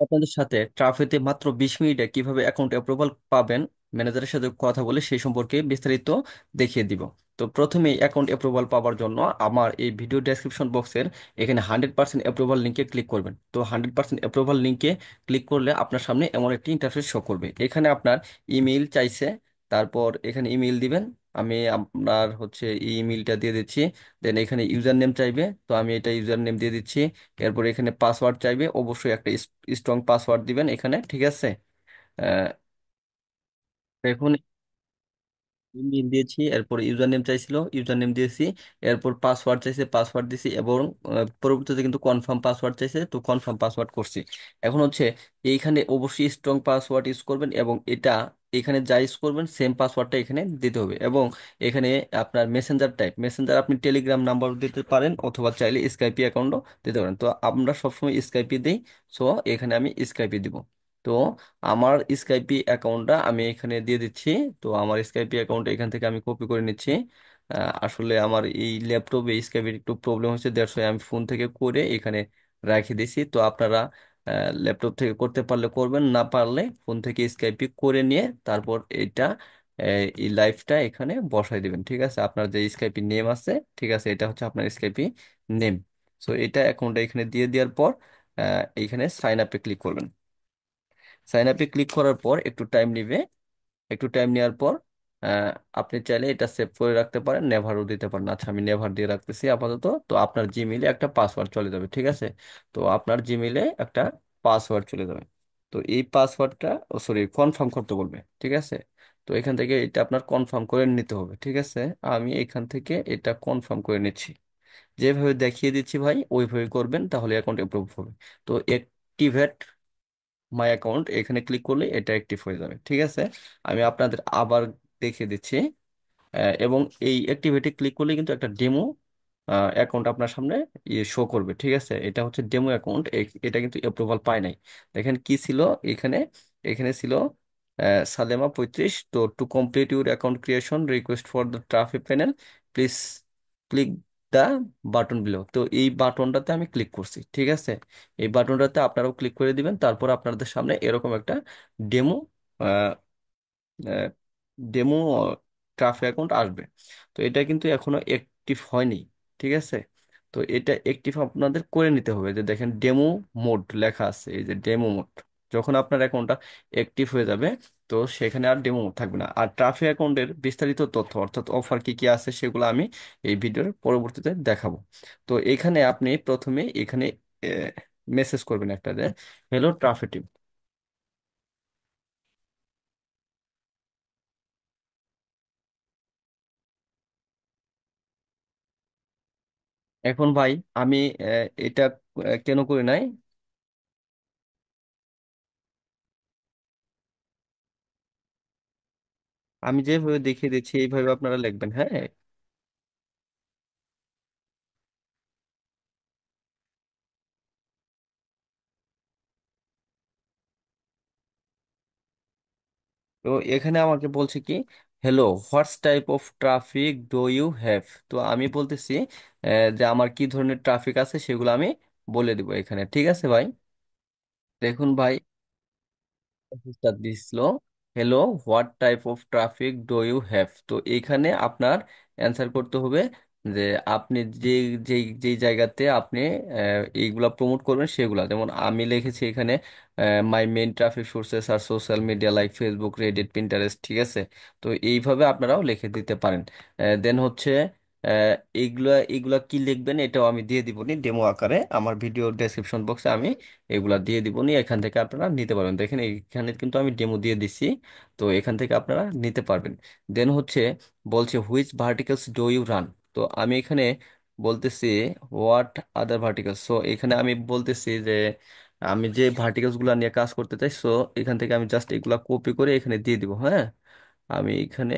আপনাদের সাথে ট্রাফিতে মাত্র 20 মিনিটে কিভাবে অ্যাকাউন্ট অ্যাপ্রুভাল পাবেন ম্যানেজারের সাথে কথা বলে সেই সম্পর্কে বিস্তারিত দেখিয়ে দিব। তো প্রথমেই অ্যাকাউন্ট অ্যাপ্রুভাল পাওয়ার জন্য আমার এই ভিডিও ডেসক্রিপশন বক্সের এখানে 100% অ্যাপ্রুভাল লিঙ্কে ক্লিক করবেন। তো 100% অ্যাপ্রুভাল লিঙ্কে ক্লিক করলে আপনার সামনে এমন একটি ইন্টারফেস শো করবে। এখানে আপনার ইমেইল চাইছে, তারপর এখানে ইমেইল দিবেন। আমি আপনার হচ্ছে এই ইমেইলটা দিয়ে দিচ্ছি। দেন এখানে ইউজার নেম চাইবে, তো আমি এটা ইউজার নেম দিয়ে দিচ্ছি। এরপর এখানে পাসওয়ার্ড চাইবে, অবশ্যই একটা স্ট্রং পাসওয়ার্ড দিবেন এখানে, ঠিক আছে। আহ, এখন ইমেল দিয়েছি, এরপর ইউজার নেম চাইছিল, ইউজার নেম দিয়েছি। এরপর পাসওয়ার্ড চাইছে, পাসওয়ার্ড দিয়েছি, এবং পরবর্তীতে কিন্তু কনফার্ম পাসওয়ার্ড চাইছে, তো কনফার্ম পাসওয়ার্ড করছি। এখন হচ্ছে এইখানে অবশ্যই স্ট্রং পাসওয়ার্ড ইউজ করবেন, এবং এটা এখানে যা ইউজ করবেন সেম পাসওয়ার্ডটা এখানে দিতে হবে। এবং এখানে আপনার মেসেঞ্জার টাইপ, মেসেঞ্জার আপনি টেলিগ্রাম নাম্বার দিতে পারেন, অথবা চাইলে স্কাইপি অ্যাকাউন্টও দিতে পারেন। তো আমরা সবসময় স্কাইপি দিই, সো এখানে আমি স্কাইপি দিব। তো আমার স্কাইপি অ্যাকাউন্টটা আমি এখানে দিয়ে দিচ্ছি। তো আমার স্কাইপি অ্যাকাউন্ট এখান থেকে আমি কপি করে নিচ্ছি। আসলে আমার এই ল্যাপটপে স্কাইপির একটু প্রবলেম হচ্ছে, দ্যাটস ওয়াই আমি ফোন থেকে করে এখানে রেখে দিয়েছি। তো আপনারা ল্যাপটপ থেকে করতে পারলে করবেন, না পারলে ফোন থেকে স্কাইপি করে নিয়ে তারপর এটা এই লাইভটা এখানে বসাই দিবেন, ঠিক আছে। আপনার যে স্কাইপি নেম আছে, ঠিক আছে, এটা হচ্ছে আপনার স্কাইপি নেম। সো এটা অ্যাকাউন্টটা এখানে দিয়ে দেওয়ার পর এইখানে সাইন আপে ক্লিক করবেন। সাইন আপে ক্লিক করার পর একটু টাইম নিবে। একটু টাইম নেওয়ার পর আহ, আপনি চাইলে এটা সেভ করে রাখতে পারেন, নেভারও দিতে পারেন। আচ্ছা, আমি নেভার দিয়ে রাখতেছি আপাতত। তো আপনার জিমেইলে একটা পাসওয়ার্ড চলে যাবে, ঠিক আছে। তো আপনার জিমেইলে একটা পাসওয়ার্ড চলে যাবে। তো এই পাসওয়ার্ডটা, ও সরি, কনফার্ম করতে বলবে, ঠিক আছে। তো এখান থেকে এটা আপনার কনফার্ম করে নিতে হবে, ঠিক আছে। আমি এখান থেকে এটা কনফার্ম করে নিচ্ছি। যেভাবে দেখিয়ে দিচ্ছি ভাই, ওইভাবে করবেন, তাহলে অ্যাকাউন্ট অ্যাপ্রুভ হবে। তো অ্যাক্টিভেট মাই অ্যাকাউন্ট এখানে ক্লিক করলে এটা অ্যাক্টিভ হয়ে যাবে, ঠিক আছে। আমি আপনাদের আবার দেখিয়ে দিচ্ছি। এবং এই অ্যাক্টিভিটি ক্লিক করলে কিন্তু একটা ডেমো অ্যাকাউন্ট আপনার সামনে শো করবে, ঠিক আছে। এটা হচ্ছে ডেমো অ্যাকাউন্ট, এটা কিন্তু অ্যাপ্রুভাল পায় নাই। দেখেন কি ছিল এখানে। এখানে ছিল সালেমা 35। তো to complete your account creation request for the traffic panel, please click the button below. তো এই বাটনটাতে আমি ক্লিক করছি, ঠিক আছে। এই বাটনটাতে আপনারাও ক্লিক করে দিবেন, তারপর আপনাদের সামনে এরকম একটা ডেমো ডেমো ট্রাফিক অ্যাকাউন্ট আসবে। তো এটা কিন্তু এখনো অ্যাক্টিভ হয়নি, ঠিক আছে। তো এটা অ্যাক্টিভ আপনাদের করে নিতে হবে। যে দেখেন ডেমো মোড লেখা আছে, এই যে ডেমো মোড। যখন আপনার অ্যাকাউন্টটা অ্যাক্টিভ হয়ে যাবে, তো সেখানে আর ডেমো মোড থাকবে না। আর ট্রাফিক অ্যাকাউন্টের বিস্তারিত তথ্য, অর্থাৎ অফার কি কি আছে, সেগুলো আমি এই ভিডিওর পরবর্তীতে দেখাবো। তো এখানে আপনি প্রথমে এখানে মেসেজ করবেন একটা, যে হ্যালো ট্রাফিক। এখন ভাই আমি এটা কেন করি নাই, আমি যেভাবে দেখিয়ে দিচ্ছি এইভাবে আপনারা লিখবেন, হ্যাঁ। তো এখানে আমাকে বলছে কি, hello, what's type of traffic do you have. তো আমি বলতেছি যে আমার কি ধরনের ট্রাফিক আছে সেগুলো আমি বলে দিব এখানে, ঠিক আছে ভাই। দেখুন ভাই, মেসেজটা দিছিল, hello, what type of traffic do you have. তো এইখানে আপনার অ্যান্সার করতে হবে যে আপনি যেই জায়গাতে আপনি এইগুলা প্রমোট করবেন সেগুলা। যেমন আমি লিখেছি এখানে, মাই মেইন ট্রাফিক সোর্সেস আর social media like Facebook, Reddit, Pinterest, ঠিক আছে। তো এইভাবে আপনারাও লিখে দিতে পারেন। দেন হচ্ছে এইগুলা এইগুলা কি লিখবেন এটাও আমি দিয়ে দিব নি ডেমো আকারে, আমার ভিডিও ডেসক্রিপশন বক্সে আমি এগুলা দিয়ে দিব নি। এখান থেকে আপনারা নিতে পারবেন। দেখেন এখানে কিন্তু আমি ডেমো দিয়ে দিচ্ছি, তো এখান থেকে আপনারা নিতে পারবেন। দেন হচ্ছে বলছে which verticals do you run. তো আমি এখানে বলতেছি হোয়াট আদার ভার্টিকেলস। সো এখানে আমি বলতেছি যে আমি যে ভার্টিকেলস গুলা নিয়ে কাজ করতে চাই, সো এখান থেকে আমি জাস্ট এগুলা কপি করে এখানে দিয়ে দিব, হ্যাঁ। আমি এখানে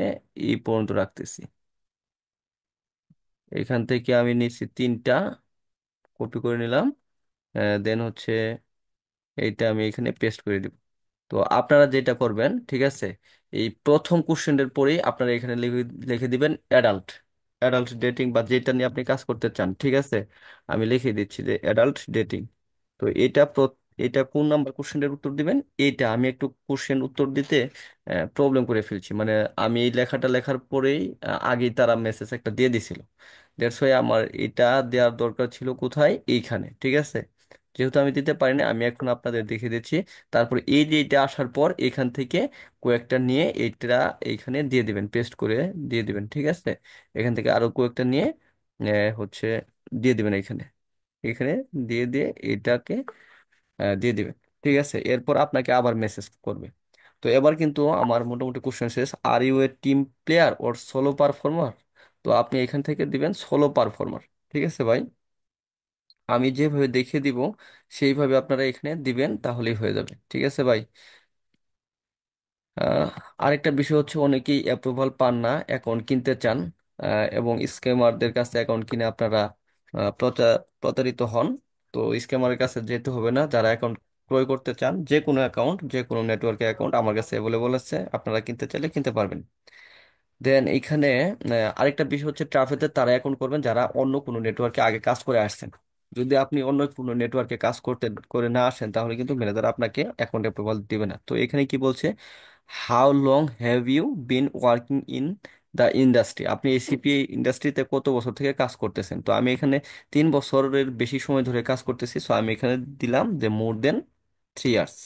এই পর্যন্ত রাখতেছি। এখান থেকে আমি নিচ্ছি 3টা, কপি করে নিলাম। দেন হচ্ছে এইটা আমি এখানে পেস্ট করে দিব। তো আপনারা যেটা করবেন, ঠিক আছে, এই প্রথম কোশ্চেনের পরেই আপনারা এখানে লিখে লিখে দিবেন অ্যাডাল্ট। অ্যাডাল্ট ডেটিং বা যেটা নিয়ে আপনি কাজ করতে চান, ঠিক আছে। আমি লিখে দিচ্ছি যে অ্যাডাল্ট ডেটিং। তো এটা কোন নাম্বার কোশ্চেনের উত্তর দিবেন, এইটা আমি একটু কোশ্চেন উত্তর দিতে প্রবলেম করে ফেলছি, মানে আমি এই লেখাটা লেখার পরেই আগেই তারা মেসেজ একটা দিয়ে দিছিল। দ্যাটস ওয়াই আমার এটা দেওয়ার দরকার ছিল কোথায়, এইখানে, ঠিক আছে। যেহেতু আমি দিতে পারিনি, আমি এখন আপনাদের দেখিয়ে দিচ্ছি। তারপর এই যে এটা আসার পর এখান থেকে কয়েকটা নিয়ে এইটা এইখানে দিয়ে দিবেন, পেস্ট করে দিয়ে দিবেন, ঠিক আছে। এখান থেকে আরো কয়েকটা নিয়ে হচ্ছে দিয়ে দিবেন এখানে, এখানে দিয়ে দিয়ে এটাকে দিয়ে দিবেন, ঠিক আছে। এরপর আপনাকে আবার মেসেজ করবে। তো এবার কিন্তু আমার মোটামুটি কোশ্চেন শেষ। Are you a team player or solo performer? তো আপনি এখান থেকে দিবেন সোলো পারফর্মার, ঠিক আছে ভাই। আমি যেভাবে দেখিয়ে দিব সেইভাবে আপনারা এখানে দিবেন, তাহলেই হয়ে যাবে, ঠিক আছে ভাই। আহ, আরেকটা বিষয় হচ্ছে, অনেকেই অ্যাপ্রুভাল পান না, অ্যাকাউন্ট কিনতে চান, এবং স্ক্যামারদের কাছে অ্যাকাউন্ট কিনে আপনারা প্রতারিত হন। তো স্ক্যামারের কাছে যেতে হবে না, যারা অ্যাকাউন্ট ক্রয় করতে চান, যে কোনো অ্যাকাউন্ট, যে কোনো নেটওয়ার্কের অ্যাকাউন্ট আমার কাছে অ্যাভেলেবল আছে, আপনারা কিনতে চাইলে কিনতে পারবেন। দেন এখানে আরেকটা বিষয় হচ্ছে, ট্রাফিতে তারা অ্যাকাউন্ট করবেন যারা অন্য কোনো নেটওয়ার্কে আগে কাজ করে আসছেন। যদি আপনি অন্য কোনো নেটওয়ার্কে কাজ করতে করে না আসেন, তাহলে কিন্তু ম্যানেজার আপনাকে অ্যাকাউন্ট অ্যাপ্রুভাল দিবে না। তো এখানে কি বলছে, how long have you been working in the industry? আপনি এসিপি ইন্ডাস্ট্রিতে কত বছর থেকে কাজ করতেছেন? তো আমি এখানে 3 বছরের বেশি সময় ধরে কাজ করতেছি, সো আমি এখানে দিলাম যে মোর দেন 3 ইয়ার্স।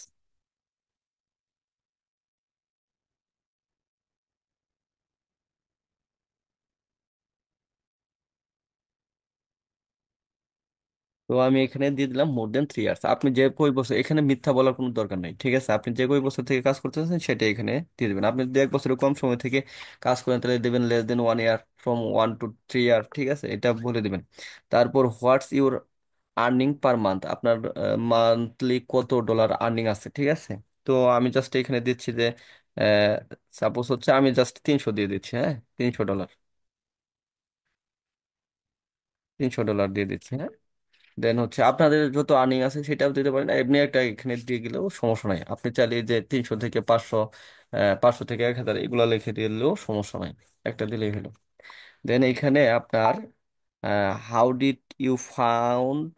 তো আমি এখানে দিয়ে দিলাম মোর দেন 3 ইয়ার্স। আপনি যে কই বছর, এখানে মিথ্যা বলার কোনো দরকার নেই, ঠিক আছে। আপনি যে কই বছর থেকে কাজ করতেছেন সেটা এখানে দিয়ে দেবেন। আপনি যদি 1 বছরের কম সময় থেকে কাজ করেন, তাহলে দেবেন less than 1 year, from 1 to 3 ইয়ার, ঠিক আছে, এটা বলে দিবেন। তারপর হোয়াটস ইউর আর্নিং পার মান্থ? আপনার মান্থলি কত ডলার আর্নিং আছে, ঠিক আছে। তো আমি জাস্ট এখানে দিচ্ছি যে, সাপোজ হচ্ছে আমি জাস্ট 300 দিয়ে দিচ্ছি, হ্যাঁ, $300, $300 দিয়ে দিচ্ছি, হ্যাঁ। দেন হচ্ছে আপনাদের যত আর্নিং আছে সেটাও দিতে পারেন, এমনি একটা এখানে দিয়ে গেলেও সমস্যা নাই। আপনি চাইলে যে 300 থেকে 500, 500 থেকে 1000 এগুলা লিখে দিলেও সমস্যা নাই, একটা দিলেই হলো। দেন এখানে আপনার how did you found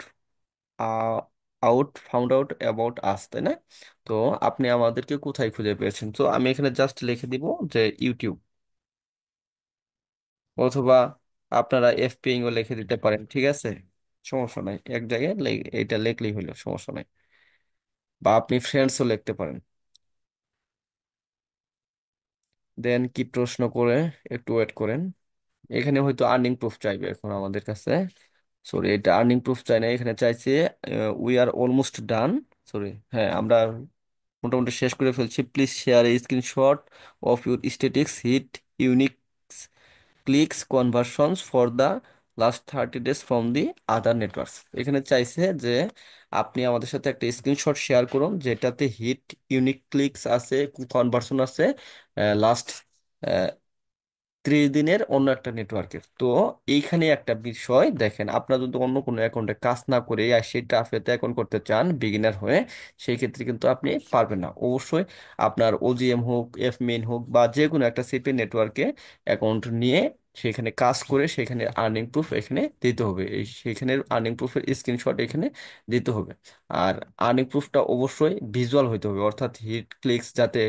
out about us, তাই না? তো আপনি আমাদেরকে কোথায় খুঁজে পেয়েছেন? তো আমি এখানে জাস্ট লিখে দিব যে ইউটিউব, অথবা আপনারা এফপিং ও লিখে দিতে পারেন, ঠিক আছে, সমস্যা নাই। এক জায়গায় এটা লিখলেই হলো, সমস্যা নাই। বা আপনি ফ্রেন্ডসও লিখতে পারেন। দেন কি প্রশ্ন করে, একটু ওয়েট করেন। এখানে হয়তো আর্নিং প্রুফ চাইবে এখন আমাদের কাছে। সরি, এটা আর্নিং প্রুফ চাই না, এখানে চাইছে we are almost done. Sorry, হ্যাঁ, আমরা মোটামুটি শেষ করে ফেলছি। Please share a screenshot of your statistics hit unique clicks conversions for the last 30 days from the other networks. এখানে চাইছে যে আপনি আমাদের সাথে একটা স্ক্রিনশট শেয়ার করুন, যেটাতে হিট ইউনিক ক্লিকস আছে, কনভার্সন আছে লাস্ট 30 দিনের অন্য একটা নেটওয়ার্কের। তো এইখানে একটা বিষয় দেখেন, আপনার যদি অন্য কোনো অ্যাকাউন্টে কাজ না করে সেই ট্রাফেতে অ্যাকাউন্ট করতে চান বিগিনার হয়ে, সেই ক্ষেত্রে কিন্তু আপনি পারবেন না। অবশ্যই আপনার ওজিএম হোক, এফ মেইন হোক, বা যে কোনো একটা সিপি নেটওয়ার্কে অ্যাকাউন্ট নিয়ে সেখানে কাজ করে সেখানে আর্নিং প্রুফ এখানে দিতে হবে, এই সেখানে আর্নিং প্রুফের স্ক্রিনশট এখানে দিতে হবে। আর আর্নিং প্রুফটা অবশ্যই ভিজুয়াল হইতে হবে, অর্থাৎ হিট ক্লিকস যাতে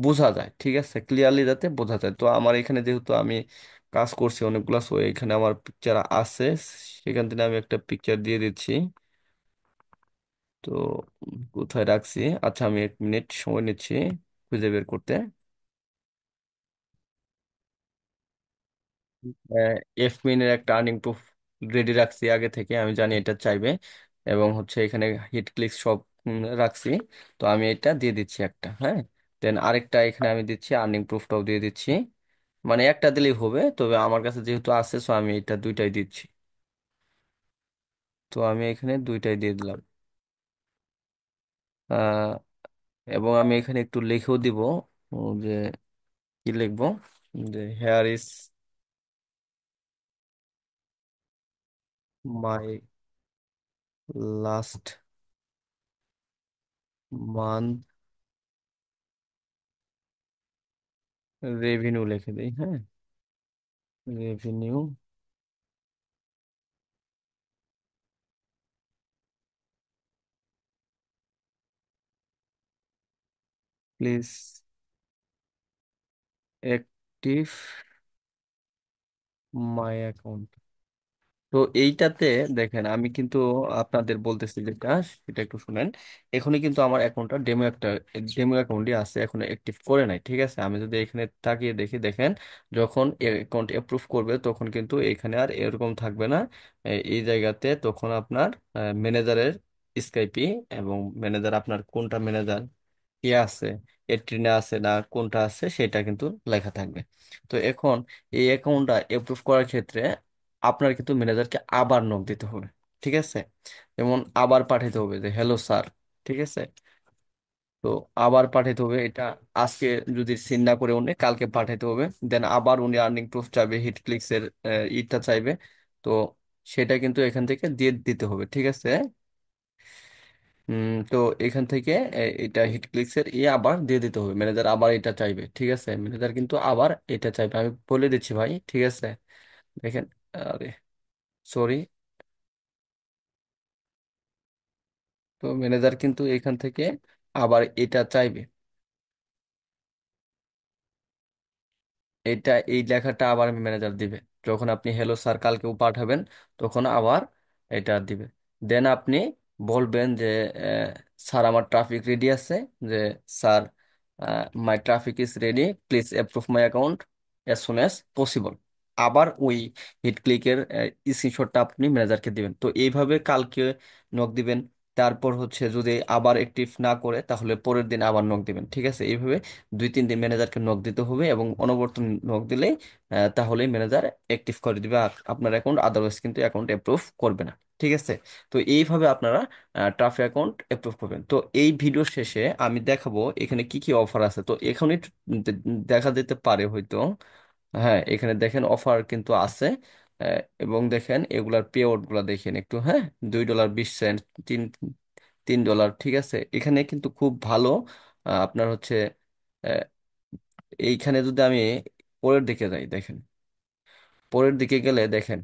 বোঝা যায়, ঠিক আছে, ক্লিয়ারলি যাতে বোঝা যায়। তো আমার এখানে যেহেতু আমি কাজ করছি অনেকগুলা, সো এখানে আমার পিকচার আছে, সেখান থেকে আমি একটা পিকচার দিয়ে দিচ্ছি। তো কোথায় রাখছি, আচ্ছা, আমি 1 মিনিট সময় নিচ্ছি খুঁজে বের করতে। এফমিনের একটা আর্নিং প্রুফ রেডি রাখছি আগে থেকে, আমি জানি এটা চাইবে, এবং হচ্ছে এখানে হিট ক্লিক সব রাখছি। তো আমি এটা দিয়ে দিচ্ছি একটা, হ্যাঁ। দেন আরেকটা এখানে আমি দিচ্ছি, আর্নিং প্রুফটাও দিয়ে দিচ্ছি। মানে একটা দিলেই হবে, তবে আমার কাছে যেহেতু আছে, সো আমি এটা দুইটাই দিচ্ছি। তো আমি এখানে দুইটাই দিয়ে দিলাম। আহ, এবং আমি এখানে একটু লিখেও দিব, যে কি লিখবো, যে hair is my last month revenue লিখে দিই, হ্যাঁ, revenue. Please active my account. তো এইটাতে দেখেন আমি কিন্তু আপনাদের বলতেছি যেটা সেটা একটু শুনেন। এখনই কিন্তু আমার অ্যাকাউন্টটা ডেমো অ্যাকাউন্টই আছে, এখন অ্যাক্টিভ করে নাই। ঠিক আছে, আমি যদি এখানে তাকিয়ে দেখি, দেখেন যখন অ্যাকাউন্ট অ্যাপ্রুভ করবে তখন কিন্তু এখানে আর এরকম থাকবে না। এই জায়গাতে তখন আপনার ম্যানেজারের স্কাইপি এবং ম্যানেজার আপনার কোনটা ম্যানেজার কি আছে, এট্রিনে আছে না কোনটা আছে সেটা কিন্তু লেখা থাকবে। তো এখন এই অ্যাকাউন্টটা অ্যাপ্রুভ করার ক্ষেত্রে আপনার কিন্তু ম্যানেজারকে আবার নক দিতে হবে। ঠিক আছে, যেমন আবার পাঠাতে হবে যে হ্যালো স্যার। ঠিক আছে, তো আবার পাঠাতে হবে এটা। আজকে যদি সিন না করে উনি কালকে পাঠাতে হবে। দেন আবার উনি আর্নিং প্রুফ চাইবে, হিট ক্লিকস এর ইটা চাইবে। তো সেটা কিন্তু এখান থেকে দিয়ে দিতে হবে। ঠিক আছে, তো এখান থেকে এটা হিট ক্লিকস এর আবার দিয়ে দিতে হবে। ম্যানেজার আবার এটা চাইবে। ঠিক আছে, ম্যানেজার কিন্তু আবার এটা চাইবে, আমি বলে দিচ্ছি ভাই। ঠিক আছে, দেখেন, আরে সরি। তো ম্যানেজার কিন্তু এখান থেকে আবার এটা চাইবে। এই লেখাটা আবার ম্যানেজার দিবে যখন আপনি হ্যালো স্যার কালকেও পাঠাবেন, তখন আবার এটা দিবে। দেন আপনি বলবেন যে স্যার আমার ট্রাফিক রেডি আছে, যে sir my traffic is ready, please approve my account as soon as possible. আবার ওই হিট ক্লিকের স্ক্রিনশটটা আপনি ম্যানেজারকে দিবেন। তো এইভাবে কালকে নক দিবেন। তারপর হচ্ছে যদি আবার অ্যাক্টিভ না করে তাহলে পরের দিন আবার নক দিবেন। ঠিক আছে, এইভাবে 2-3 দিন ম্যানেজারকে নক দিতে হবে এবং অনবরত নক দিলেই তাহলেই ম্যানেজার অ্যাক্টিভ করে দিবে আপনার অ্যাকাউন্ট, আদারওয়াইজ কিন্তু অ্যাকাউন্ট অ্যাপ্রুভ করবে না। ঠিক আছে, তো এইভাবে আপনারা ট্রাফিক অ্যাকাউন্ট অ্যাপ্রুভ করবেন। তো এই ভিডিও শেষে আমি দেখাবো এখানে কি কি অফার আছে। তো এখনই দেখা যেতে পারে হয়তো, হ্যাঁ এখানে দেখেন অফার কিন্তু আছে। এবং দেখেন এগুলার পে আউট গুলা দেখেন একটু, হ্যাঁ, $2.20, তিন $3। ঠিক আছে, এখানে কিন্তু খুব ভালো। আপনার হচ্ছে আহ, এইখানে যদি আমি পরের দিকে যাই, দেখেন পরের দিকে গেলে দেখেন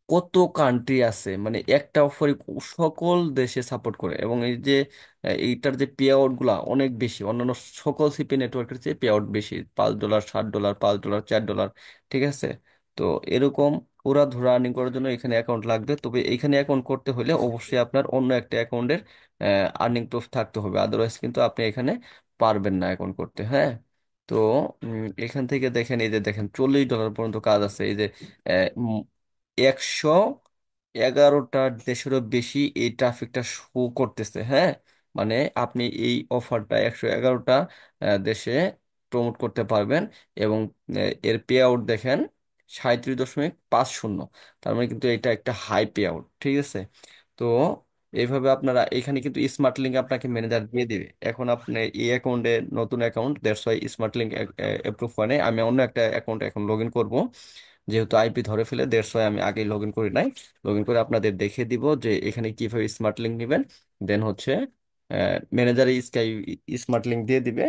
কত কান্ট্রি আছে, মানে একটা অফারই সকল দেশে সাপোর্ট করে। এবং এই যে এইটার যে পে আউট গুলা অনেক বেশি, অন্যান্য সকল সিপি নেটওয়ার্কের চেয়ে পে আউট বেশি, $5, $7, $5, $4। ঠিক আছে, তো এরকম ওরা ধরে আর্নিং করার জন্য এখানে অ্যাকাউন্ট লাগবে। তবে এখানে অ্যাকাউন্ট করতে হলে অবশ্যই আপনার অন্য একটা অ্যাকাউন্টের আর্নিং প্রুফ থাকতে হবে, আদারওয়াইজ কিন্তু আপনি এখানে পারবেন না অ্যাকাউন্ট করতে। হ্যাঁ, তো এখান থেকে দেখেন, এই যে দেখেন $40 পর্যন্ত কাজ আছে। এই যে 111টা দেশেরও বেশি এই ট্রাফিকটা শো করতেছে। হ্যাঁ, মানে আপনি এই অফারটা 111টা দেশে প্রমোট করতে পারবেন। এবং এর পে আউট দেখেন 37.50। তার মানে কিন্তু এটা একটা হাই পে আউট। ঠিক আছে, তো এইভাবে আপনারা এখানে কিন্তু স্মার্ট লিঙ্ক আপনাকে ম্যানেজার দিয়ে দিবে। এখন আপনি এই অ্যাকাউন্টে নতুন account, that's why smart link approve হয় নাই। আমি অন্য একটা অ্যাকাউন্টে এখন লগ ইন করবো, যেহেতু আইপি ধরে ফেলে, দ্যাটস ওয়াই আমি আগে লগ ইন করি নাই। লগ ইন করে আপনাদের দেখিয়ে দিব যে এখানে কিভাবে স্মার্ট লিঙ্ক নেবেন। দেন হচ্ছে ম্যানেজারে স্মার্ট লিঙ্ক দিয়ে দিবে।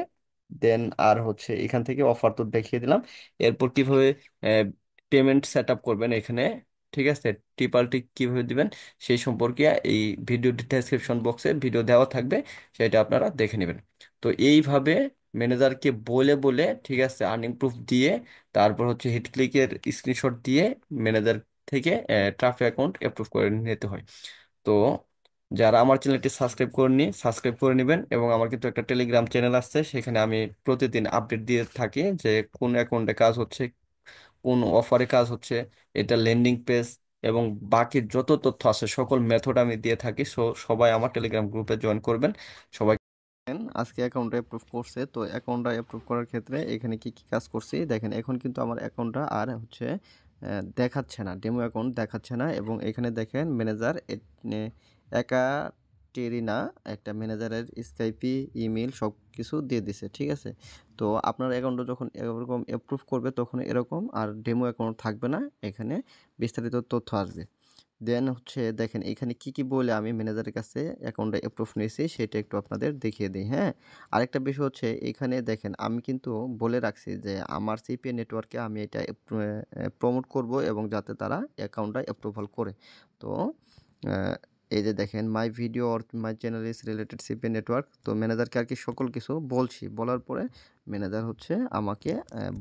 দেন আর হচ্ছে এখান থেকে অফার তো দেখিয়ে দিলাম। এরপর কিভাবে পেমেন্ট সেট আপ করবেন এখানে, ঠিক আছে, টিপালটি কিভাবে দিবেন সেই সম্পর্কে এই ভিডিও ডেসক্রিপশন বক্সে ভিডিও দেওয়া থাকবে, সেটা আপনারা দেখে নেবেন। তো এইভাবে ম্যানেজারকে বলে বলে, ঠিক আছে, আর্নিং প্রুফ দিয়ে, তারপর হচ্ছে হিট ক্লিকের স্ক্রিনশট দিয়ে ম্যানেজার থেকে ট্রাফিক অ্যাকাউন্ট অ্যাপ্রুভ করে নিতে হয়। তো যারা আমার চ্যানেলটি সাবস্ক্রাইব করেননি সাবস্ক্রাইব করে নেবেন। এবং আমার কিন্তু একটা টেলিগ্রাম চ্যানেল আছে, সেখানে আমি প্রতিদিন আপডেট দিয়ে থাকি যে কোন অ্যাকাউন্টে কাজ হচ্ছে, কোন অফারে কাজ হচ্ছে, এটা ল্যান্ডিং পেজ এবং বাকি যত তথ্য আছে সকল মেথড আমি দিয়ে থাকি। সো সবাই আমার টেলিগ্রাম গ্রুপে জয়েন করবেন। সবাই আজকে অ্যাকাউন্টটা অ্যাপ্রুভ করছে। তো অ্যাকাউন্টটা অ্যাপ্রুভ করার ক্ষেত্রে এখানে কি কি কাজ করছি দেখেন। এখন কিন্তু আমার অ্যাকাউন্টটা আর হচ্ছে দেখাচ্ছে না, ডেমো অ্যাকাউন্ট দেখাচ্ছে না। এবং এখানে দেখেন ম্যানেজার একাটেরিনা একটা ম্যানেজারের স্কাইপি ইমেল সব কিছু দিয়ে দিছে। ঠিক আছে, তো আপনার অ্যাকাউন্টটা যখন এরকম অ্যাপ্রুভ করবে তখন এরকম আর ডেমো অ্যাকাউন্ট থাকবে না, এখানে বিস্তারিত তথ্য আসবে। দেন হচ্ছে দেখেন এখানে কি কি বলে আমি ম্যানেজারের কাছে অ্যাকাউন্টটা অ্যাপ্রুভ নিয়েছি সেটা একটু আপনাদের দেখিয়ে দিই। হ্যাঁ, আরেকটা বিষয় হচ্ছে এখানে দেখেন আমি কিন্তু বলে রাখছি যে আমার সিপিএ নেটওয়ার্কে আমি এটা প্রমোট করব এবং যাতে তারা অ্যাকাউন্টটা অ্যাপ্রুভাল করে। তো এই যে দেখেন my video or my channel is related CP network. তো ম্যানেজারকে আর কি সকল কিছু বলছি, বলার পরে ম্যানেজার হচ্ছে আমাকে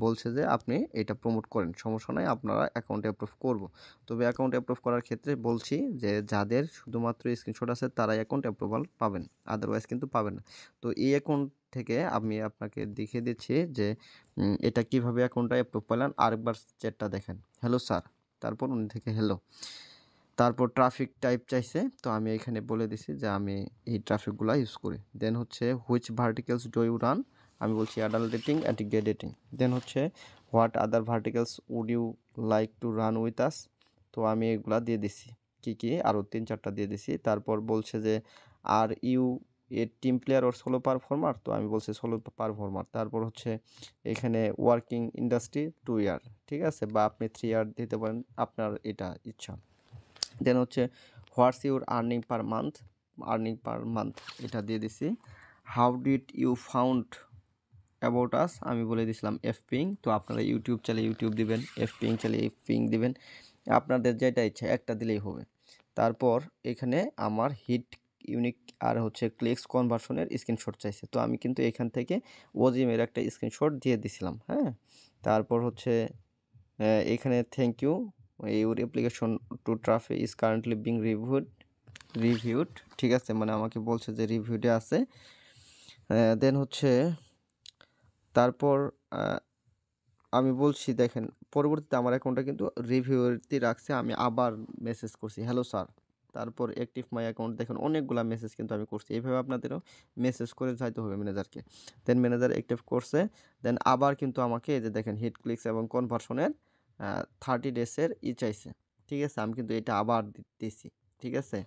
বলছে যে আপনি এটা প্রমোট করেন, সমস্যা নাই, আপনারা অ্যাকাউন্ট অ্যাপ্রুভ করব। তবে অ্যাকাউন্ট অ্যাপ্রুভ করার ক্ষেত্রে বলছি যে যাদের শুধুমাত্র স্ক্রিনশট আছে তারাই অ্যাকাউন্ট অ্যাপ্রুভাল পাবেন, আদারওয়াইজ কিন্তু পাবেন না। তো এই অ্যাকাউন্ট থেকে আমি আপনাকে দেখিয়ে দিচ্ছি যে এটা কিভাবে অ্যাকাউন্টটা অ্যাপ্রুভ পেলেন। আরেকবার চ্যাটটা দেখেন, হ্যালো স্যার, তারপর উনি থেকে হ্যালো, তারপর ট্রাফিক টাইপ চাইছে, তো আমি এখানে বলে দিছি যে আমি এই ট্রাফিকগুলো ইউজ করি। দেন হচ্ছে which verticals do you run, আমি বলছি adult dating and gay dating. Then হচ্ছে what other verticals would you like to run with us, তো আমি এগুলা দিয়ে দিছি, কী কী আরও 3-4টা দিয়ে দিছি। তারপর বলছে যে are you a team player or solo performer, তো আমি বলছি সোলো পারফর্মার। তারপর হচ্ছে এখানে ওয়ার্কিং ইন্ডাস্ট্রি 2 ইয়ার, ঠিক আছে, বা আপনি 3 ইয়ার দিতে পারেন, আপনার এটা ইচ্ছা। দেন হচ্ছে what's your earning per month, এটা দিয়ে দিছি। How did you found about us, আমি বলে দিয়েছিলাম এফপিং, তো আপনারা ইউটিউব চাইলে ইউটিউব দিবেন, এফপিং চাইলে এফপিং দিবেন, আপনাদের যেটা ইচ্ছা একটা দিলেই হবে। তারপর এখানে আমার হিট ইউনিক আর হচ্ছে ক্লিকস কনভার্সনের স্ক্রিনশট চাইছে, তো আমি কিন্তু এখান থেকে ওজিমের একটা স্ক্রিনশট দিয়ে দিছিলাম। হ্যাঁ, তারপর হচ্ছে এখানে thank you, your application to traffic is currently being reviewed, ঠিক আছে, মানে আমাকে বলছে যে রিভিউডে আছে। দেন হচ্ছে তারপর আমি বলছি দেখেন পরবর্তীতে আমার অ্যাকাউন্টটা কিন্তু রিভিউতে রাখছে, আমি আবার মেসেজ করছি হ্যালো স্যার, তারপর অ্যাক্টিভ মাই অ্যাকাউন্ট, দেখেন অনেকগুলা মেসেজ কিন্তু আমি করছি। এইভাবে আপনাদেরও মেসেজ করে যাইতে হবে ম্যানেজারকে। দেন ম্যানেজার অ্যাক্টিভ করছে, দেন আবার কিন্তু আমাকে এই যে দেখেন হিট ক্লিকস এবং কনভার্সনের 30 ডেজের চাইছে, ঠিক আছে, আমি কিন্তু এটা আবার দিছি, ঠিক আছে।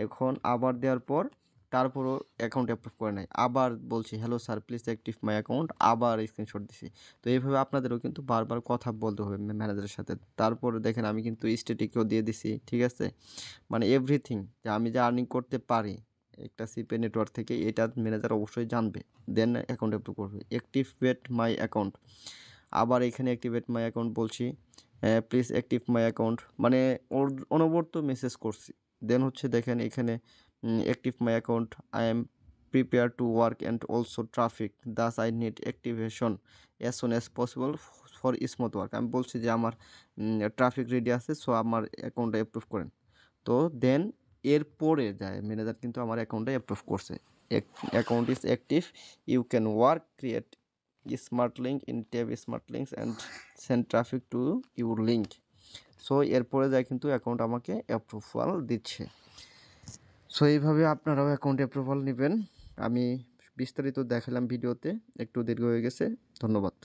এখন আবার দেওয়ার পর তারপরও অ্যাকাউন্ট অ্যাপ্রুভ করে নাই, আবার বলছি hello sir please active my account, আবার স্ক্রিনশট দিছি। তো এইভাবে আপনাদেরও কিন্তু বারবার কথা বলতে হবে ম্যানেজারের সাথে। তারপর দেখেন আমি কিন্তু স্ট্যাটিকও দিয়ে দিছি, ঠিক আছে, মানে এভরিথিং যে আমি যে আর্নিং করতে পারি একটা সিপে নেটওয়ার্ক থেকে, এটা ম্যানেজার অবশ্যই জানবে, দেন অ্যাকাউন্ট অ্যাপ্রুভ করবে। অ্যাক্টিভেট মাই অ্যাকাউন্ট, আবার এখানে অ্যাক্টিভেট মাই অ্যাকাউন্ট বলছি, প্লিজ অ্যাক্টিভ মাই অ্যাকাউন্ট, মানে ওর অনবরত মেসেজ করছি। দেন হচ্ছে দেখেন এখানে active my account, I am prepare to work and also traffic, Das I need activation as soon as possible for smooth work, আমি বলছি যে আমার ট্রাফিক রেডি আছে, সো আমার অ্যাকাউন্টটা অ্যাপ্রুভ করেন। তো দেন এরপরে যায় ম্যানেজার কিন্তু আমার অ্যাকাউন্টটা অ্যাপ্রুভ করছে। Account is active, you can work, create smart link in tab smart links and send traffic to your link. So এরপরে যায় কিন্তু অ্যাকাউন্ট আমাকে অ্যাপ্রুভাল দিচ্ছে। সো এইভাবে আপনারাও অ্যাকাউন্ট অ্যাপ্রুভাল নেবেন। আমি বিস্তারিত দেখালাম ভিডিওতে, একটু দীর্ঘ হয়ে গেছে, ধন্যবাদ।